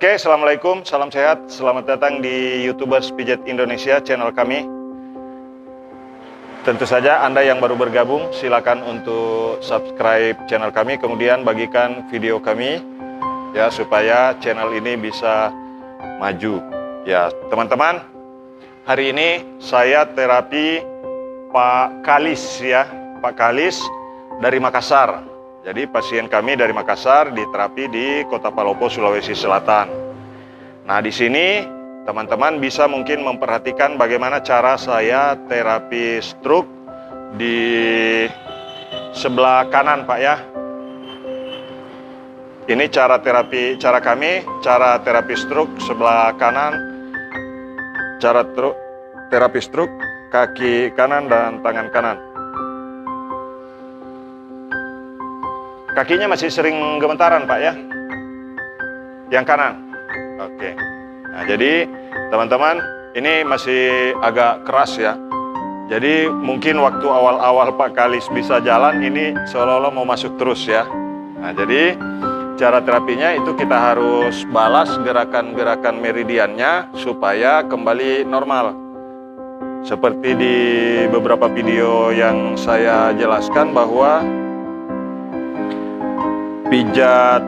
Oke, Assalamualaikum, salam sehat. Selamat datang di YouTubers Pijat Indonesia, channel kami. Tentu saja Anda yang baru bergabung, silakan untuk subscribe channel kami, kemudian bagikan video kami, ya, supaya channel ini bisa maju. Ya, teman-teman, hari ini saya terapi Pak Kalis, ya, Pak Kalis dari Makassar. Jadi pasien kami dari Makassar diterapi di Kota Palopo, Sulawesi Selatan. Nah, di sini teman-teman bisa mungkin memperhatikan bagaimana cara saya terapi stroke di sebelah kanan, Pak, ya. Ini cara terapi stroke sebelah kanan, cara terapi stroke kaki kanan dan tangan kanan. Kakinya masih sering gemetaran, Pak, ya? Yang kanan. Oke. Nah, jadi teman-teman, ini masih agak keras, ya. Jadi mungkin waktu awal-awal Pak Kalis bisa jalan, ini seolah-olah mau masuk terus, ya. Nah, jadi cara terapinya itu kita harus balas gerakan-gerakan meridiannya supaya kembali normal. Seperti di beberapa video yang saya jelaskan bahwa pijat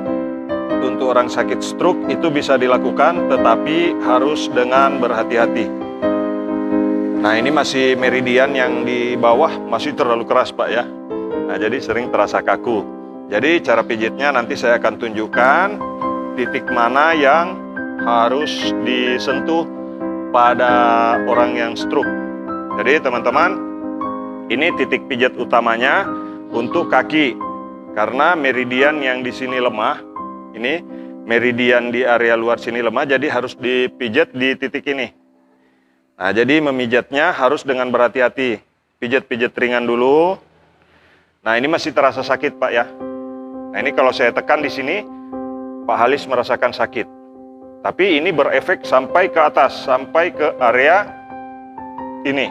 untuk orang sakit stroke itu bisa dilakukan, tetapi harus dengan berhati-hati. Nah, ini masih meridian yang di bawah masih terlalu keras, Pak, ya. Nah, jadi sering terasa kaku. Jadi cara pijitnya nanti saya akan tunjukkan titik mana yang harus disentuh pada orang yang stroke. Jadi teman-teman, ini titik pijat utamanya untuk kaki. Karena meridian yang di sini lemah, ini meridian di area luar sini lemah, jadi harus dipijat di titik ini. Nah, jadi memijatnya harus dengan berhati-hati. Pijat-pijat ringan dulu. Nah, ini masih terasa sakit, Pak, ya. Nah, ini kalau saya tekan di sini, Pak Halis merasakan sakit. Tapi ini berefek sampai ke atas, sampai ke area ini.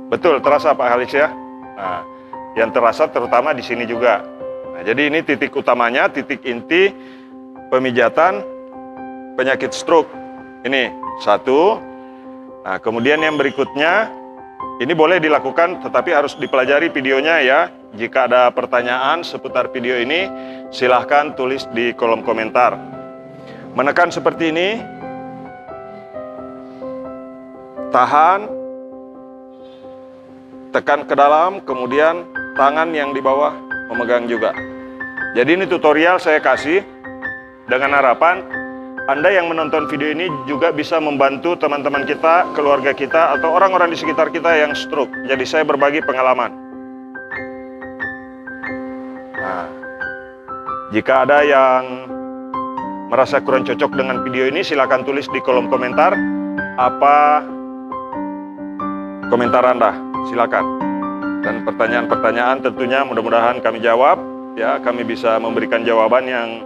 Betul, terasa Pak Halis, ya. Nah, yang terasa terutama di sini juga. Nah, jadi ini titik utamanya, titik inti pemijatan penyakit stroke. Ini satu. Nah, kemudian yang berikutnya, ini boleh dilakukan tetapi harus dipelajari videonya, ya. Jika ada pertanyaan seputar video ini, silahkan tulis di kolom komentar. Menekan seperti ini. Tahan. Tekan ke dalam, kemudian tangan yang di bawah memegang juga. Jadi ini tutorial saya kasih dengan harapan Anda yang menonton video ini juga bisa membantu teman-teman kita, keluarga kita, atau orang-orang di sekitar kita yang stroke. Jadi saya berbagi pengalaman. Nah, jika ada yang merasa kurang cocok dengan video ini, silakan tulis di kolom komentar apa komentar Anda. Silakan. Dan pertanyaan-pertanyaan tentunya mudah-mudahan kami jawab, ya, kami bisa memberikan jawaban yang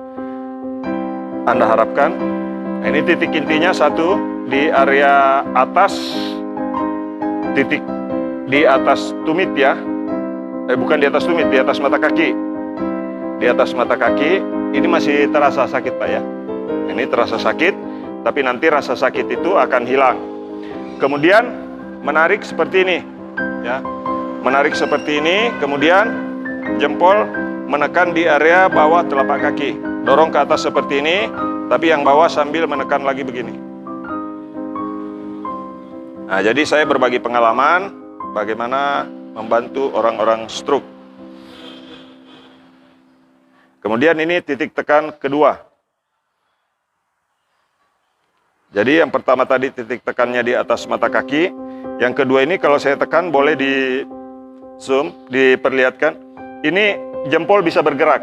Anda harapkan. Nah, ini titik intinya satu di area atas, titik di atas tumit, ya. Bukan di atas tumit, di atas mata kaki. Di atas mata kaki ini masih terasa sakit, Pak, ya. Ini terasa sakit, tapi nanti rasa sakit itu akan hilang. Kemudian menarik seperti ini, ya. Menarik seperti ini, kemudian jempol menekan di area bawah telapak kaki. Dorong ke atas seperti ini, tapi yang bawah sambil menekan lagi begini. Nah, jadi saya berbagi pengalaman bagaimana membantu orang-orang stroke. Kemudian ini titik tekan kedua. Jadi yang pertama tadi titik tekannya di atas mata kaki. Yang kedua ini kalau saya tekan boleh di zoom, diperlihatkan. Ini jempol bisa bergerak.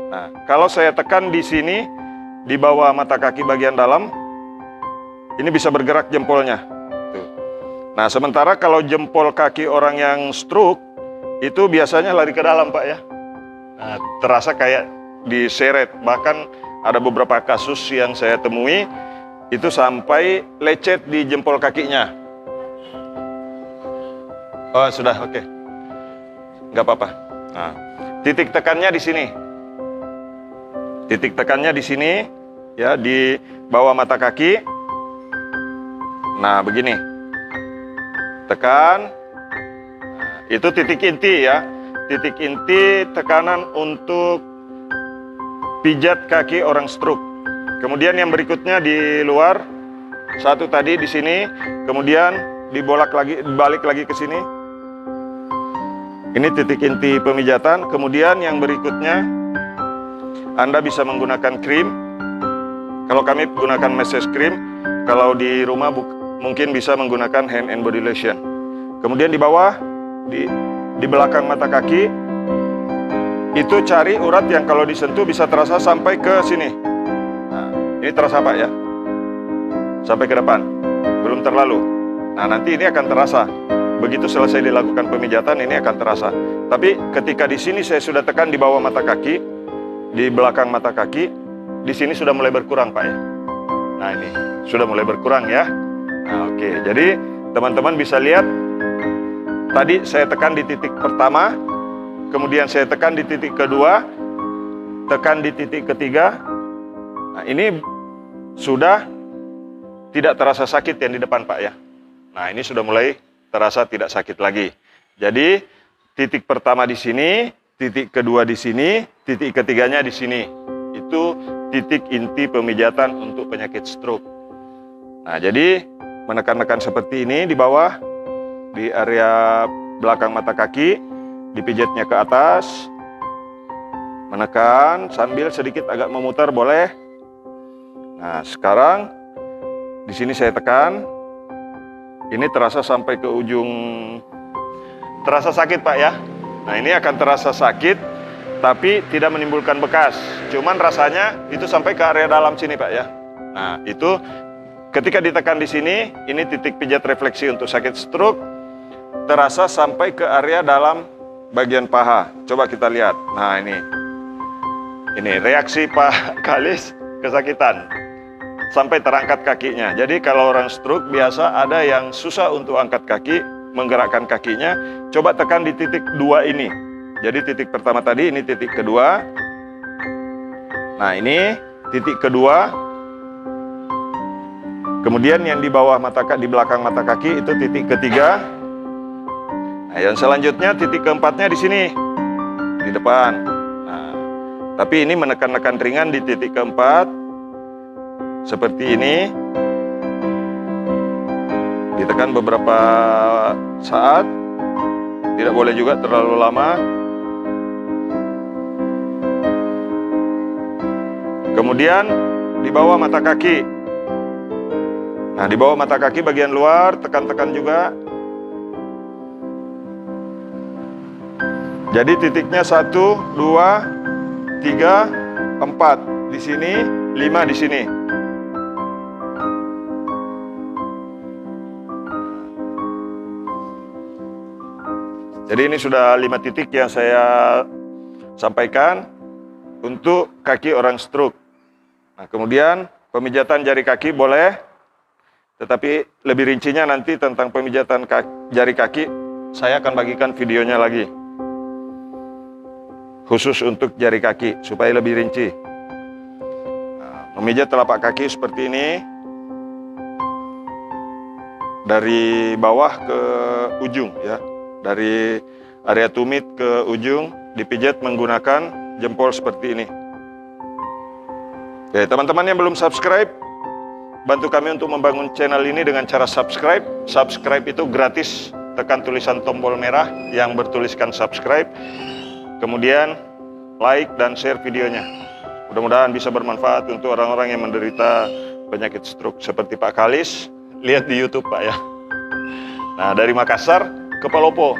Nah, kalau saya tekan di sini, di bawah mata kaki bagian dalam, ini bisa bergerak jempolnya. Tuh. Nah, sementara kalau jempol kaki orang yang stroke, itu biasanya lari ke dalam, Pak, ya. Nah, terasa kayak diseret. Bahkan ada beberapa kasus yang saya temui, itu sampai lecet di jempol kakinya. Oh, sudah, oke. Nggak apa-apa. Nah, titik tekannya di sini. Titik tekannya di sini. ya di bawah mata kaki. Nah, begini. Tekan. Nah, itu titik inti ya. Titik inti tekanan untuk pijat kaki orang stroke. Kemudian yang berikutnya di luar. Satu tadi di sini, kemudian balik lagi ke sini. Ini titik inti pemijatan. Kemudian yang berikutnya, Anda bisa menggunakan krim. Kalau kami gunakan massage cream, kalau di rumah mungkin bisa menggunakan hand and body lotion. Kemudian di bawah, di belakang mata kaki, itu cari urat yang kalau disentuh bisa terasa sampai ke sini. Nah, ini terasa Pak ya? Sampai ke depan, belum terlalu. Nah, nanti ini akan terasa. Begitu selesai dilakukan pemijatan, ini akan terasa. Tapi ketika di sini saya sudah tekan di bawah mata kaki, di belakang mata kaki, di sini sudah mulai berkurang Pak ya. Nah, ini sudah mulai berkurang ya. Nah, oke. Jadi teman-teman bisa lihat, tadi saya tekan di titik pertama, kemudian saya tekan di titik kedua, tekan di titik ketiga. Nah, ini sudah tidak terasa sakit yang di depan Pak ya. Nah, ini sudah mulai terasa tidak sakit lagi. Jadi titik pertama di sini, titik kedua di sini, titik ketiganya di sini. Itu titik inti pemijatan untuk penyakit stroke. Nah, jadi menekan-nekan seperti ini di bawah, di area belakang mata kaki, dipijatnya ke atas, menekan sambil sedikit agak memutar boleh. Nah, sekarang di sini saya tekan, ini terasa sampai ke ujung, terasa sakit Pak ya. Nah, ini akan terasa sakit, tapi tidak menimbulkan bekas. Cuman rasanya itu sampai ke area dalam sini Pak ya. Nah, itu ketika ditekan di sini, ini titik pijat refleksi untuk sakit stroke, terasa sampai ke area dalam bagian paha. Coba kita lihat. Nah, ini reaksi Pak Kalis kesakitan. Sampai terangkat kakinya. Jadi kalau orang stroke biasa ada yang susah untuk angkat kaki, menggerakkan kakinya. Coba tekan di titik 2 ini. Jadi titik pertama tadi, ini titik kedua. Nah, ini titik kedua. Kemudian yang di bawah mata kaki, di belakang mata kaki itu titik ketiga. Nah, yang selanjutnya titik keempatnya di sini, di depan. Nah, tapi ini menekan-nekan ringan di titik keempat. Seperti ini, ditekan beberapa saat, tidak boleh juga terlalu lama. Kemudian di bawah mata kaki. Nah, di bawah mata kaki bagian luar, tekan-tekan juga. Jadi titiknya 1, 2, 3, 4 di sini, 5 di sini. Jadi ini sudah 5 titik yang saya sampaikan untuk kaki orang stroke. Nah, kemudian pemijatan jari kaki boleh, tetapi lebih rincinya nanti tentang pemijatan jari kaki, saya akan bagikan videonya lagi. Khusus untuk jari kaki, supaya lebih rinci. Nah, memijat telapak kaki seperti ini, dari bawah ke ujung ya. Dari area tumit ke ujung dipijat menggunakan jempol seperti ini. Oke, teman-teman yang belum subscribe, bantu kami untuk membangun channel ini dengan cara subscribe. Subscribe itu gratis, tekan tulisan tombol merah yang bertuliskan subscribe. Kemudian like dan share videonya. Mudah-mudahan bisa bermanfaat untuk orang-orang yang menderita penyakit stroke seperti Pak Kalis. Lihat di YouTube Pak ya. Nah, dari Makassar ke Palopo.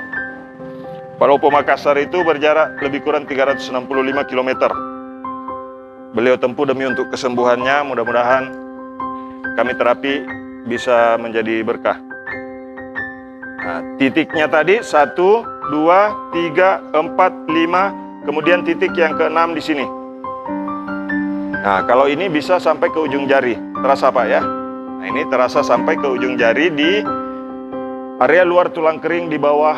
Palopo Makassar itu berjarak lebih kurang 365 km. Beliau tempuh demi untuk kesembuhannya. Mudah-mudahan kami terapi bisa menjadi berkah. Nah, titiknya tadi 1, 2, 3, 4, 5, kemudian titik yang ke-6 di sini. Nah, kalau ini bisa sampai ke ujung jari. Terasa Pak ya? Nah, ini terasa sampai ke ujung jari di area luar tulang kering di bawah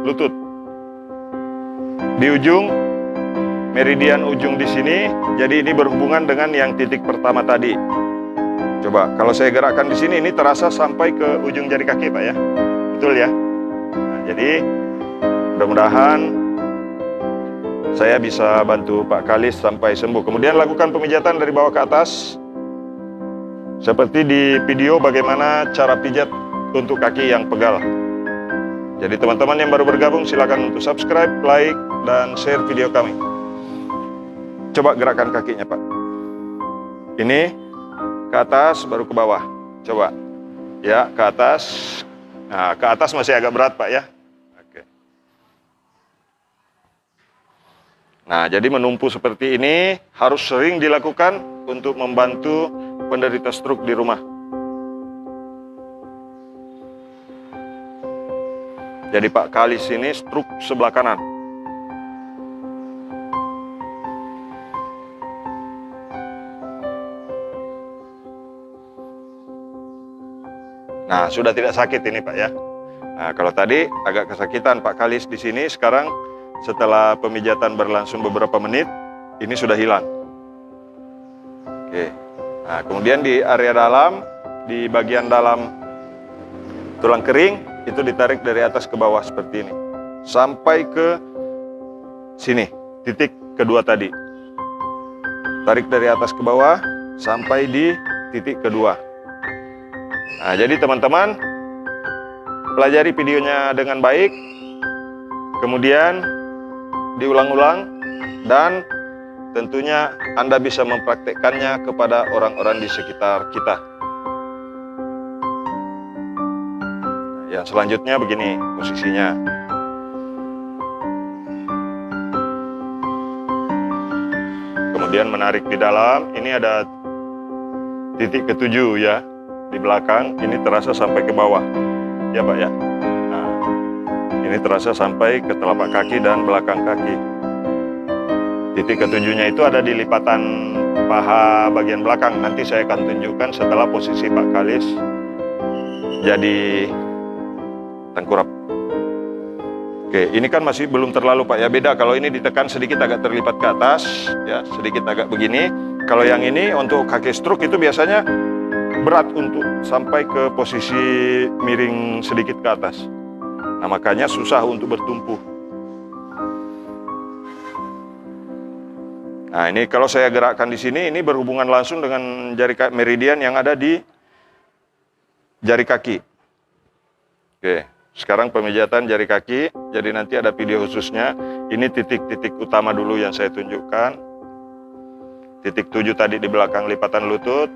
lutut. Di ujung meridian ujung di sini, jadi ini berhubungan dengan yang titik pertama tadi. Coba, kalau saya gerakkan di sini, ini terasa sampai ke ujung jari kaki, Pak ya. Betul ya? Nah, jadi, mudah-mudahan saya bisa bantu Pak Kalis sampai sembuh. Kemudian lakukan pemijatan dari bawah ke atas. Seperti di video bagaimana cara pijat untuk kaki yang pegal. Jadi teman-teman yang baru bergabung silakan untuk subscribe, like, dan share video kami. Coba gerakan kakinya, Pak. Ini ke atas baru ke bawah. Coba. Ya, ke atas. Nah, ke atas masih agak berat, Pak ya. Oke. Nah, jadi menumpu seperti ini harus sering dilakukan untuk membantu penderita stroke di rumah. Jadi Pak Kalis ini stroke sebelah kanan. Nah, sudah tidak sakit ini Pak ya. Nah, kalau tadi agak kesakitan Pak Kalis di sini, sekarang setelah pemijatan berlangsung beberapa menit, ini sudah hilang. Oke. Nah, kemudian di area dalam, di bagian dalam tulang kering, itu ditarik dari atas ke bawah seperti ini. Sampai ke sini, titik kedua tadi. Tarik dari atas ke bawah, sampai di titik kedua. Nah, jadi teman-teman, pelajari videonya dengan baik. Kemudian, diulang-ulang. Dan tentunya Anda bisa mempraktekkannya kepada orang-orang di sekitar kita. Yang selanjutnya begini posisinya. Kemudian menarik di dalam, ini ada titik ketujuh ya. Di belakang, ini terasa sampai ke bawah. Ya Pak ya. Nah, ini terasa sampai ke telapak kaki dan belakang kaki. Titik ketujuhnya itu ada di lipatan paha bagian belakang. Nanti saya akan tunjukkan setelah posisi Pak Kalis jadi tengkurap. Oke, ini kan masih belum terlalu Pak ya. Beda kalau ini ditekan sedikit agak terlipat ke atas, ya sedikit agak begini. Kalau yang ini untuk kaki stroke itu biasanya berat untuk sampai ke posisi miring sedikit ke atas. Nah, makanya susah untuk bertumpu. Nah, ini kalau saya gerakkan di sini, ini berhubungan langsung dengan jari meridian yang ada di jari kaki. Oke. Sekarang pemijatan jari kaki, jadi nanti ada video khususnya. Ini titik-titik utama dulu yang saya tunjukkan. Titik 7 tadi di belakang lipatan lutut.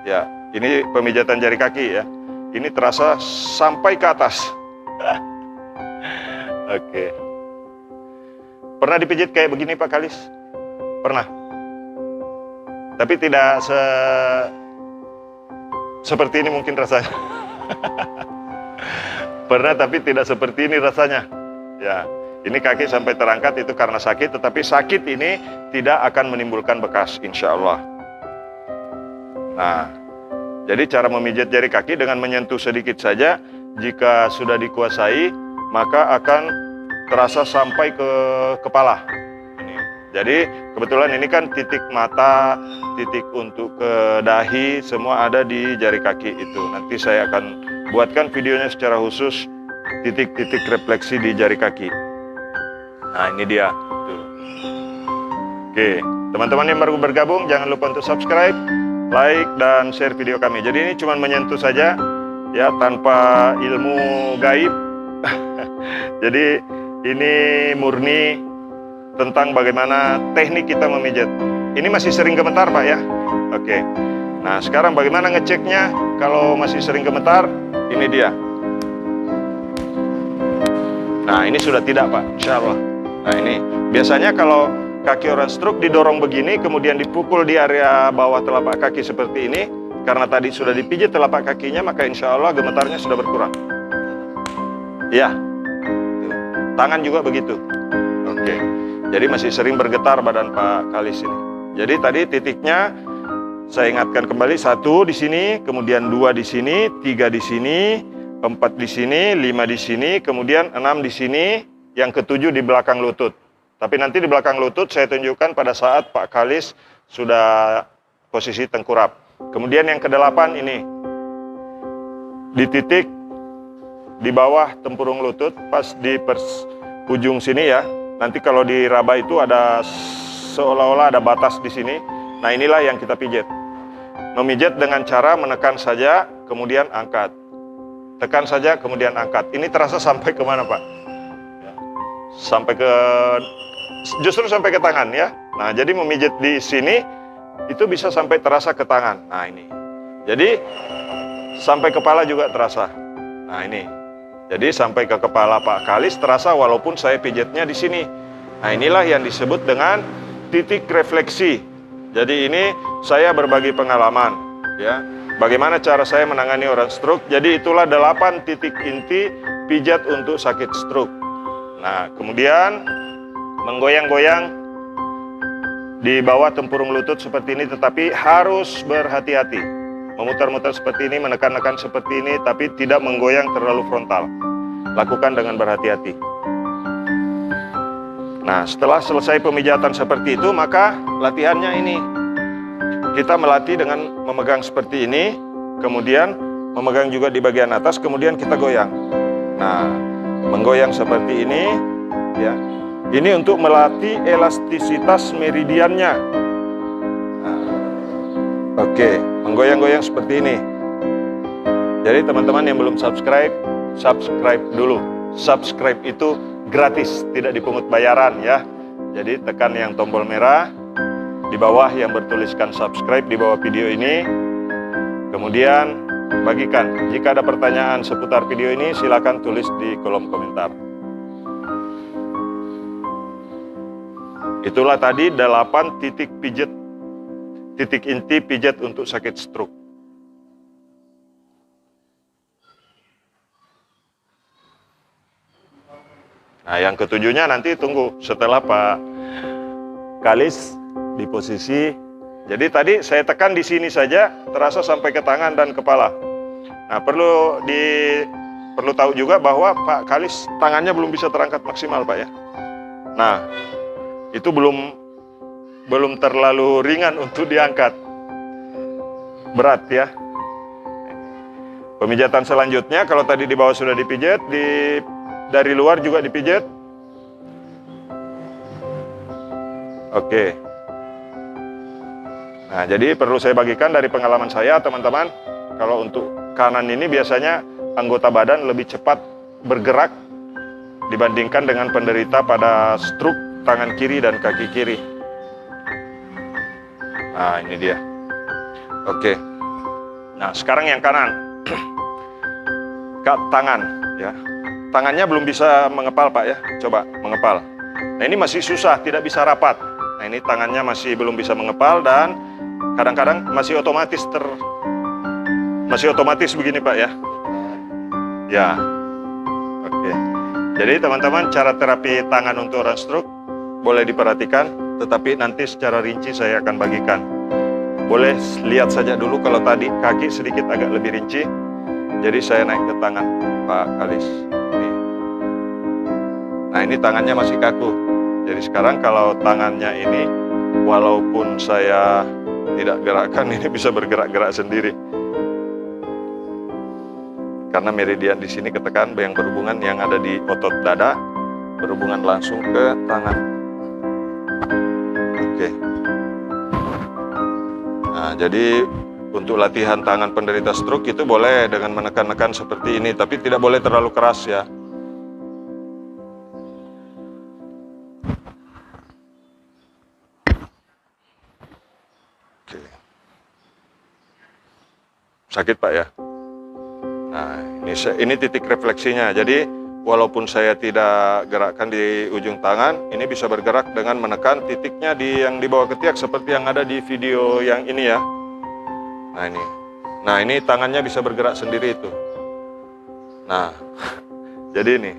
Ya, ini pemijatan jari kaki ya. Ini terasa sampai ke atas. Oke. Pernah dipijit kayak begini Pak Kalis? Pernah. Tapi tidak seperti ini mungkin rasanya. Pernah tapi tidak seperti ini rasanya. Ya, ini kaki sampai terangkat itu karena sakit, tetapi sakit ini tidak akan menimbulkan bekas, insya Allah. Nah, jadi cara memijat jari kaki dengan menyentuh sedikit saja, jika sudah dikuasai, maka akan terasa sampai ke kepala. Ini. Jadi kebetulan ini kan titik mata, titik untuk ke dahi, semua ada di jari kaki itu. Nanti saya akan buatkan videonya secara khusus titik-titik refleksi di jari kaki. Nah, ini dia. Tuh. Oke, teman-teman yang baru bergabung jangan lupa untuk subscribe, like, dan share video kami. Jadi ini cuma menyentuh saja ya, tanpa ilmu gaib. Jadi ini murni tentang bagaimana teknik kita memijat. Ini masih sering gemetar Pak ya. Oke. Nah, sekarang bagaimana ngeceknya kalau masih sering gemetar? Ini dia. Nah, ini sudah tidak Pak, insya Allah. Nah, ini biasanya kalau kaki orang stroke didorong begini, kemudian dipukul di area bawah telapak kaki seperti ini, karena tadi sudah dipijit telapak kakinya, maka insya Allah gemetarnya sudah berkurang. Ya, tangan juga begitu. Oke, jadi masih sering bergetar badan Pak Kalis ini. Jadi tadi titiknya saya ingatkan kembali, 1 di sini, kemudian 2 di sini, 3 di sini, 4 di sini, 5 di sini, kemudian 6 di sini, yang ke-7 di belakang lutut. Tapi nanti di belakang lutut saya tunjukkan pada saat Pak Kalis sudah posisi tengkurap. Kemudian yang ke-8 ini. Di titik di bawah tempurung lutut, pas di ujung sini ya. Nanti kalau diraba itu ada seolah-olah ada batas di sini. Nah inilah yang kita pijat. Memijat dengan cara menekan saja, kemudian angkat. Tekan saja, kemudian angkat. Ini terasa sampai kemana Pak? Sampai ke, justru sampai ke tangan ya. Nah jadi memijat di sini, itu bisa sampai terasa ke tangan. Nah ini. Jadi sampai kepala juga terasa. Nah ini. Jadi sampai ke kepala Pak Kalis terasa walaupun saya pijatnya di sini. Nah inilah yang disebut dengan titik refleksi. Jadi ini saya berbagi pengalaman ya. Bagaimana cara saya menangani orang stroke. Jadi itulah 8 titik inti pijat untuk sakit stroke. Nah kemudian menggoyang-goyang di bawah tempurung lutut seperti ini, tetapi harus berhati-hati. Memutar-mutar seperti ini, menekan-nekan seperti ini, tapi tidak menggoyang terlalu frontal. Lakukan dengan berhati-hati. Nah, setelah selesai pemijatan seperti itu, maka latihannya ini. Kita melatih dengan memegang seperti ini, kemudian memegang juga di bagian atas, kemudian kita goyang. Nah, menggoyang seperti ini, ya. Ini untuk melatih elastisitas meridiannya. Oke, menggoyang-goyang seperti ini. Jadi teman-teman yang belum subscribe, subscribe dulu. Subscribe itu gratis, tidak dipungut bayaran ya. Jadi tekan yang tombol merah di bawah yang bertuliskan subscribe di bawah video ini. Kemudian bagikan. Jika ada pertanyaan seputar video ini, silakan tulis di kolom komentar. Itulah tadi 8 titik pijat. Titik inti pijat untuk sakit stroke. Nah, yang ketujuhnya nanti tunggu setelah Pak Kalis di posisi. Jadi tadi saya tekan di sini saja, terasa sampai ke tangan dan kepala. Nah, perlu tahu juga bahwa Pak Kalis tangannya belum bisa terangkat maksimal, Pak ya. Nah, itu belum terlalu ringan untuk diangkat. Berat ya. Pemijatan selanjutnya, kalau tadi di bawah sudah dipijat, dari luar juga dipijat. Oke. Nah, jadi perlu saya bagikan dari pengalaman saya, teman-teman. Kalau untuk kanan ini biasanya anggota badan lebih cepat bergerak dibandingkan dengan penderita pada stroke tangan kiri dan kaki kiri. Nah, ini dia. Oke. Nah, sekarang yang kanan. Tangan, ya. Tangannya belum bisa mengepal, Pak ya. Coba mengepal. Nah, ini masih susah, tidak bisa rapat. Nah, ini tangannya masih belum bisa mengepal dan kadang-kadang masih otomatis begini, Pak ya. Ya. Oke. Jadi, teman-teman, cara terapi tangan untuk orang stroke boleh diperhatikan. Tetapi nanti secara rinci saya akan bagikan. Boleh lihat saja dulu kalau tadi kaki sedikit agak lebih rinci. Jadi saya naik ke tangan Pak Kalis. Nah ini tangannya masih kaku. Jadi sekarang kalau tangannya ini, walaupun saya tidak gerakkan, ini bisa bergerak-gerak sendiri. Karena meridian di sini ketekan yang berhubungan yang ada di otot dada, berhubungan langsung ke tangan. Oke. Nah, jadi untuk latihan tangan penderita stroke itu boleh dengan menekan-nekan seperti ini, tapi tidak boleh terlalu keras ya. Oke. Sakit Pak ya? Nah, ini titik refleksinya. Jadi walaupun saya tidak gerakkan di ujung tangan, ini bisa bergerak dengan menekan titiknya yang di bawah ketiak seperti yang ada di video yang ini ya. Nah ini tangannya bisa bergerak sendiri itu. Nah, jadi ini.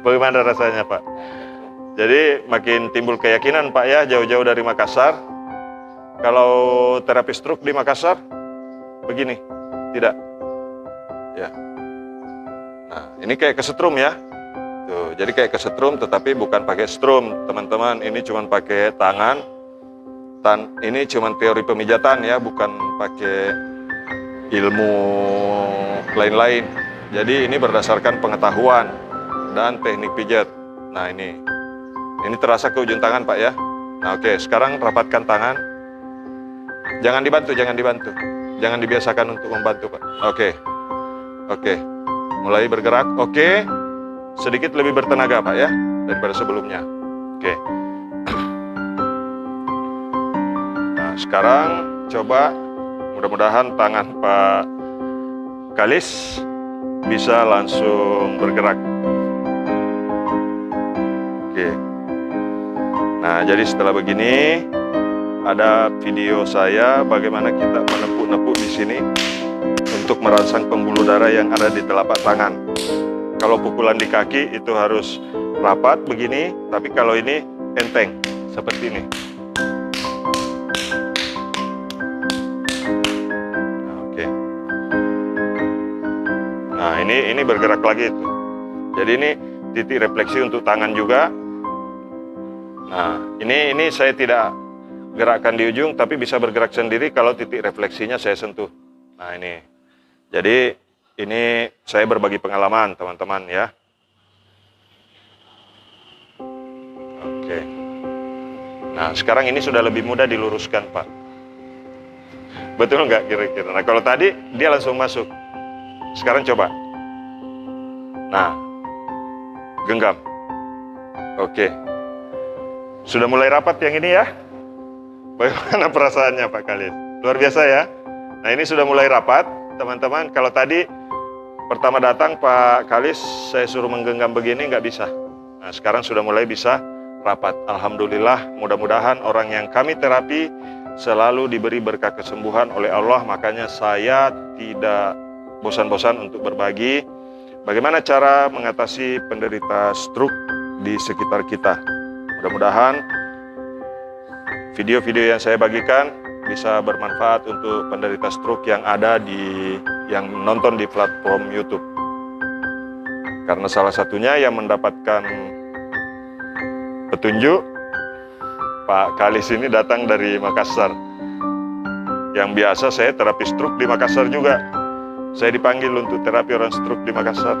Bagaimana rasanya Pak? Jadi makin timbul keyakinan Pak ya, jauh-jauh dari Makassar. Kalau terapi stroke di Makassar, begini, tidak. Ya. Nah, ini kayak kesetrum ya. Tuh. Tuh, jadi kayak kesetrum tetapi bukan pakai strum, teman-teman. Ini cuma pakai tangan. Ini cuma teori pemijatan ya, bukan pakai ilmu lain-lain. Jadi ini berdasarkan pengetahuan dan teknik pijat. Nah ini terasa ke ujung tangan Pak ya. Nah oke, sekarang rapatkan tangan. Jangan dibantu. Jangan dibiasakan untuk membantu Pak. Oke. Mulai bergerak. Oke. Sedikit lebih bertenaga Pak ya daripada sebelumnya. Oke. Nah sekarang coba mudah-mudahan tangan Pak Kalis bisa langsung bergerak. Oke. Nah jadi setelah begini ada video saya bagaimana kita menepuk-nepuk di sini untuk merangsang pembuluh darah yang ada di telapak tangan. Kalau pukulan di kaki itu harus rapat begini, tapi kalau ini enteng seperti ini. Nah, oke. Nah ini bergerak lagi itu. Jadi ini titik refleksi untuk tangan juga. Nah ini saya tidak gerakkan di ujung, tapi bisa bergerak sendiri kalau titik refleksinya saya sentuh. Nah ini. Jadi ini saya berbagi pengalaman teman-teman ya. Oke. Nah sekarang ini sudah lebih mudah diluruskan Pak. Betul nggak kira-kira? Nah kalau tadi dia langsung masuk. Sekarang coba. Nah, genggam. Oke. Sudah mulai rapat yang ini ya. Bagaimana perasaannya Pak Kalis? Luar biasa ya. Nah ini sudah mulai rapat teman-teman. Kalau tadi pertama datang Pak Kalis saya suruh menggenggam begini nggak bisa. Nah sekarang sudah mulai bisa rapat. Alhamdulillah, mudah-mudahan orang yang kami terapi selalu diberi berkah kesembuhan oleh Allah. Makanya saya tidak bosan-bosan untuk berbagi bagaimana cara mengatasi penderita stroke di sekitar kita. Mudah-mudahan video-video yang saya bagikan bisa bermanfaat untuk penderita stroke yang ada yang nonton di platform YouTube. Karena salah satunya yang mendapatkan petunjuk Pak Kalis ini datang dari Makassar. Yang biasa saya terapi stroke di Makassar juga. Saya dipanggil untuk terapi orang stroke di Makassar.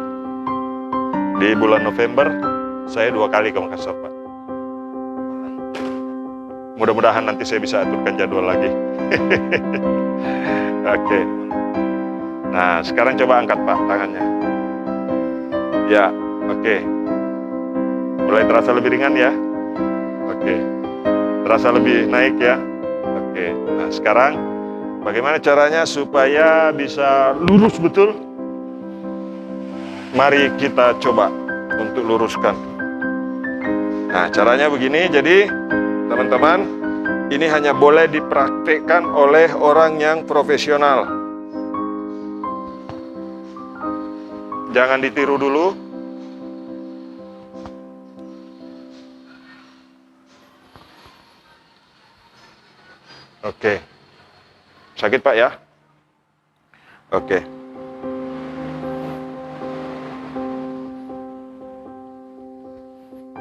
Di bulan November saya 2 kali ke Makassar Pak. Mudah-mudahan nanti saya bisa aturkan jadwal lagi. Oke. Nah, sekarang coba angkat Pak tangannya. Ya, oke. Mulai terasa lebih ringan ya. Oke. Terasa lebih naik ya. Oke. Nah, sekarang bagaimana caranya supaya bisa lurus betul? Mari kita coba untuk luruskan. Nah, caranya begini. Jadi teman-teman, ini hanya boleh dipraktikkan oleh orang yang profesional. Jangan ditiru dulu. Oke. Sakit Pak ya? Oke.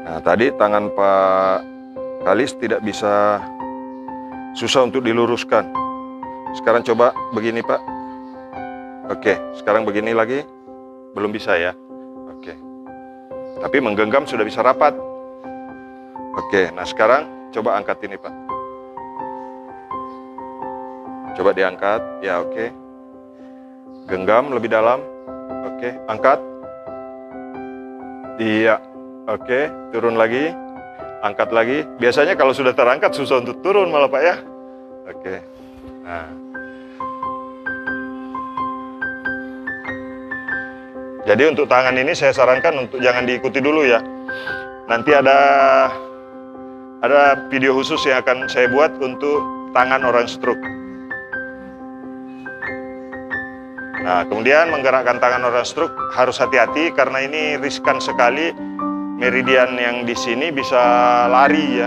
Nah, tadi tangan Pak Kalis tidak bisa, susah untuk diluruskan. Sekarang coba begini Pak. Oke, sekarang begini lagi. Belum bisa ya. Oke. Tapi menggenggam sudah bisa rapat. Oke, nah sekarang coba angkat ini Pak. Coba diangkat. Ya oke. Genggam lebih dalam. Oke, angkat. Iya. Oke, turun lagi. Angkat lagi. Biasanya kalau sudah terangkat susah untuk turun malah Pak ya. Oke. Nah. Jadi untuk tangan ini saya sarankan untuk jangan diikuti dulu ya. Nanti ada video khusus yang akan saya buat untuk tangan orang stroke. Nah, kemudian menggerakkan tangan orang stroke harus hati-hati karena ini riskan sekali. Meridian yang di sini bisa lari ya,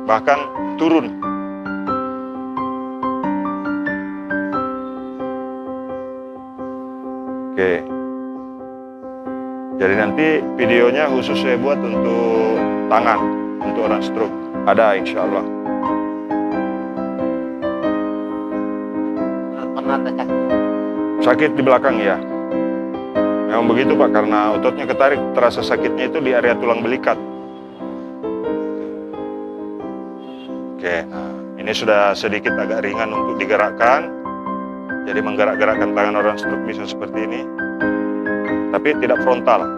bahkan turun. Oke. Jadi nanti videonya khusus saya buat untuk tangan, untuk orang stroke. Ada insya Allah. Pernah ada Sakit di belakang ya. Memang begitu Pak, karena ototnya ketarik, terasa sakitnya itu di area tulang belikat. Oke, nah ini sudah sedikit agak ringan untuk digerakkan. Jadi menggerak-gerakkan tangan orang stroke bisa seperti ini. Tapi tidak frontal.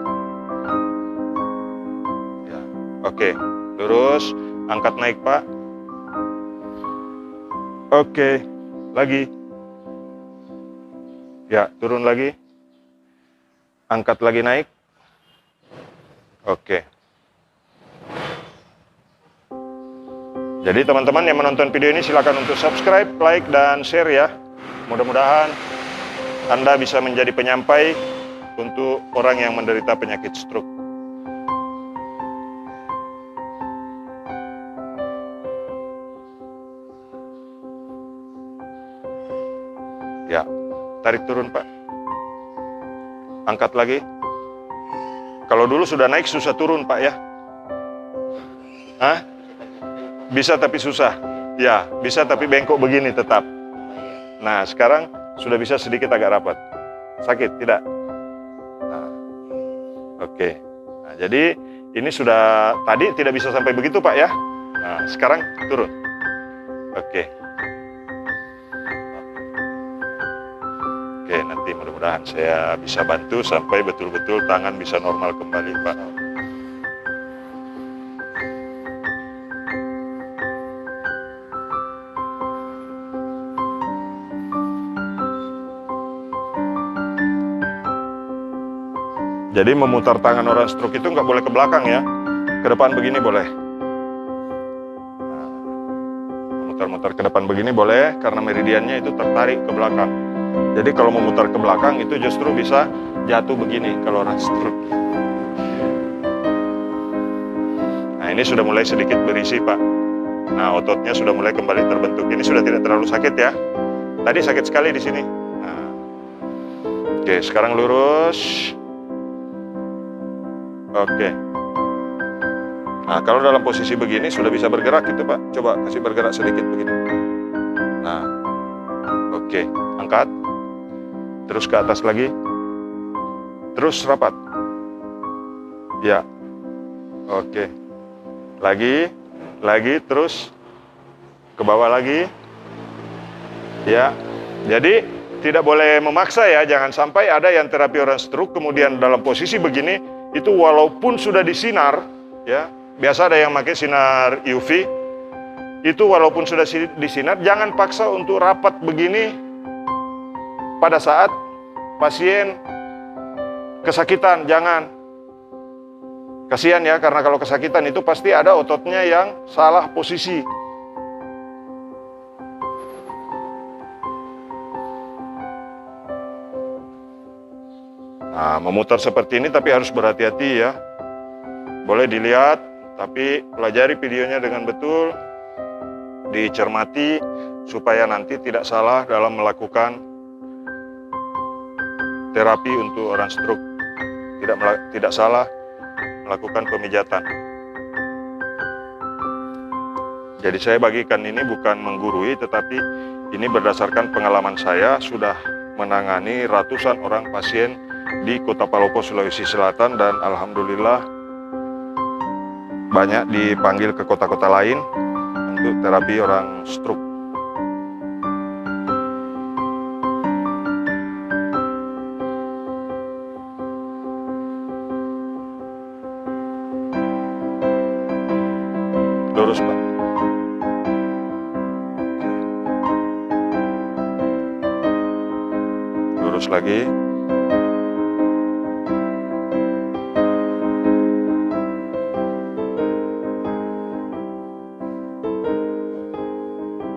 Ya. Oke, lurus, angkat naik Pak. Oke, lagi. Ya, turun lagi. Angkat lagi naik. Oke. Jadi teman-teman yang menonton video ini silakan untuk subscribe, like, dan share ya. Mudah-mudahan Anda bisa menjadi penyampai untuk orang yang menderita penyakit stroke. Ya, tarik turun Pak. Angkat lagi. Kalau dulu sudah naik susah turun Pak ya. Hah? Bisa tapi susah. Ya, bisa tapi bengkok begini tetap. Nah, sekarang sudah bisa sedikit agak rapat. Sakit, tidak? Nah, oke. Nah, jadi ini sudah tadi tidak bisa sampai begitu Pak ya. Nah, sekarang turun. Oke. Oke, nanti mudah-mudahan saya bisa bantu sampai betul-betul tangan bisa normal kembali Pak. Jadi memutar tangan orang stroke itu nggak boleh ke belakang ya, ke depan begini boleh. Nah, memutar-mutar ke depan begini boleh, karena meridiannya itu tertarik ke belakang. Jadi kalau memutar ke belakang itu justru bisa jatuh begini kalau orang stroke. Nah ini sudah mulai sedikit berisi Pak. Nah ototnya sudah mulai kembali terbentuk. Ini sudah tidak terlalu sakit ya. Tadi sakit sekali di sini. Nah. Oke, sekarang lurus. Oke. Nah, kalau dalam posisi begini sudah bisa bergerak gitu, Pak. Coba kasih bergerak sedikit begitu. Nah. Oke, angkat. Terus ke atas lagi. Terus rapat. Ya. Oke. Lagi, terus ke bawah lagi. Ya. Jadi tidak boleh memaksa ya, jangan sampai ada yang terapi orang stroke kemudian dalam posisi begini itu walaupun sudah disinar, ya biasa ada yang pakai sinar UV, itu walaupun sudah disinar, jangan paksa untuk rapat begini pada saat pasien kesakitan, jangan. Kasihan ya, karena kalau kesakitan itu pasti ada ototnya yang salah posisi. Nah, memutar seperti ini tapi harus berhati-hati ya. Boleh dilihat, tapi pelajari videonya dengan betul, dicermati supaya nanti tidak salah dalam melakukan terapi untuk orang stroke. Tidak salah melakukan pemijatan. Jadi saya bagikan ini bukan menggurui, tetapi ini berdasarkan pengalaman saya sudah menangani ratusan orang pasien di Kota Palopo, Sulawesi Selatan, dan alhamdulillah banyak dipanggil ke kota-kota lain untuk terapi orang stroke. Lurus Pak. Lurus lagi.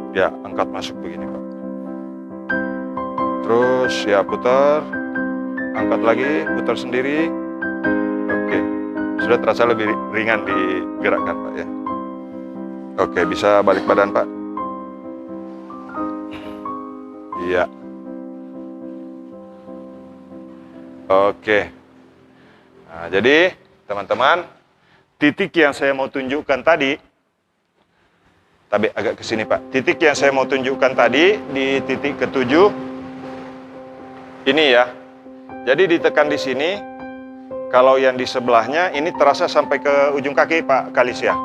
Ya, angkat masuk begini Pak. Terus ya putar, angkat lagi, putar sendiri. Oke, sudah terasa lebih ringan digerakkan Pak ya. Oke, bisa balik badan Pak. Iya. Oke. Nah, jadi teman-teman, titik yang saya mau tunjukkan tadi, tapi agak ke sini Pak. Titik yang saya mau tunjukkan tadi di titik ke-7 ini ya. Jadi ditekan di sini. Kalau yang di sebelahnya ini terasa sampai ke ujung kaki Pak Kalis ya.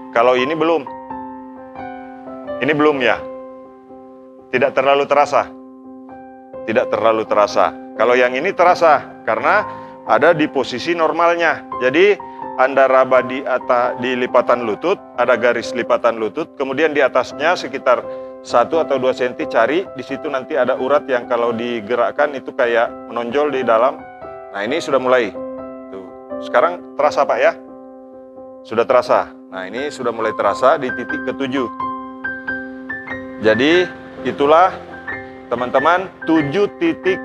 Kalau ini belum. Ini belum ya. Tidak terlalu terasa. Tidak terlalu terasa. Kalau yang ini terasa karena ada di posisi normalnya. Jadi Anda raba di atas di lipatan lutut, ada garis lipatan lutut, kemudian di atasnya sekitar 1 atau 2 cm cari, di situ nanti ada urat yang kalau digerakkan itu kayak menonjol di dalam. Nah, ini sudah mulai. Tuh. Sekarang terasa Pak ya? Sudah terasa. Nah, ini sudah mulai terasa di titik ke-7. Jadi, itulah teman-teman 7 titik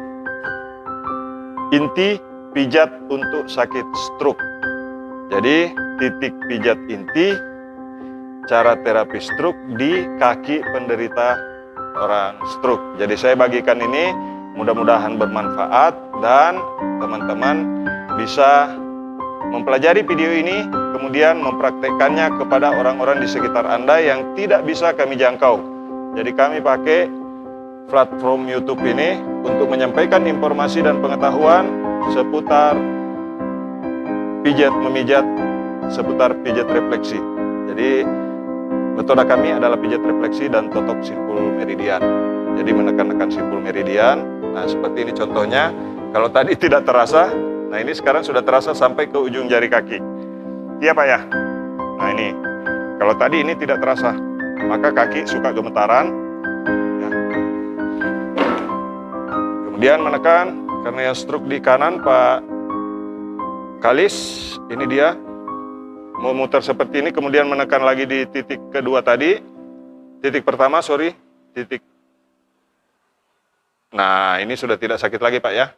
inti pijat untuk sakit stroke. Jadi, titik pijat inti cara terapi stroke di kaki penderita orang stroke. Jadi saya bagikan ini, mudah-mudahan bermanfaat dan teman-teman bisa mempelajari video ini, kemudian mempraktekannya kepada orang-orang di sekitar Anda yang tidak bisa kami jangkau. Jadi kami pakai platform YouTube ini untuk menyampaikan informasi dan pengetahuan seputar pijat memijat, seputar pijat refleksi. Jadi metode kami adalah pijat refleksi dan totok simpul meridian. Jadi menekan-nekan simpul meridian. Nah, seperti ini contohnya. Kalau tadi tidak terasa, nah ini sekarang sudah terasa sampai ke ujung jari kaki. Iya Pak ya? Nah ini, kalau tadi ini tidak terasa, maka kaki suka gemetaran. Ya. Kemudian menekan, karena yang stroke di kanan Pak Kalis, ini dia. Memutar seperti ini, kemudian menekan lagi di titik kedua tadi. Titik pertama, titik. Nah, ini sudah tidak sakit lagi Pak ya.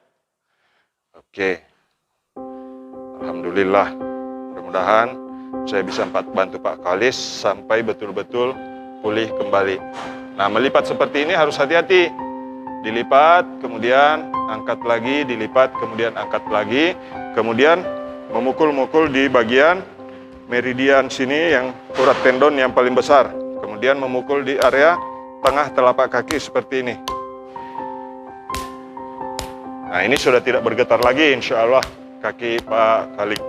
Oke. Alhamdulillah. Mudah-mudahan saya bisa bantu Pak Kalis sampai betul-betul pulih kembali. Nah, melipat seperti ini harus hati-hati. Dilipat, kemudian angkat lagi, dilipat, kemudian angkat lagi. Kemudian memukul-mukul di bagian meridian sini yang urat tendon yang paling besar. Kemudian memukul di area tengah telapak kaki seperti ini. Nah, ini sudah tidak bergetar lagi insya Allah kaki Pak Kalik.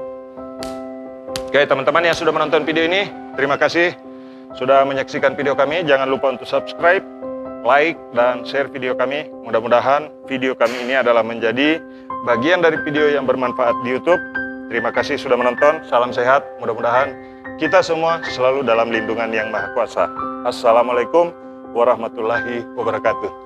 Oke teman-teman yang sudah menonton video ini, terima kasih sudah menyaksikan video kami. Jangan lupa untuk subscribe, like, dan share video kami. Mudah-mudahan video kami ini adalah menjadi bagian dari video yang bermanfaat di YouTube. Terima kasih sudah menonton, salam sehat, mudah-mudahan kita semua selalu dalam lindungan Yang Maha Kuasa. Assalamualaikum warahmatullahi wabarakatuh.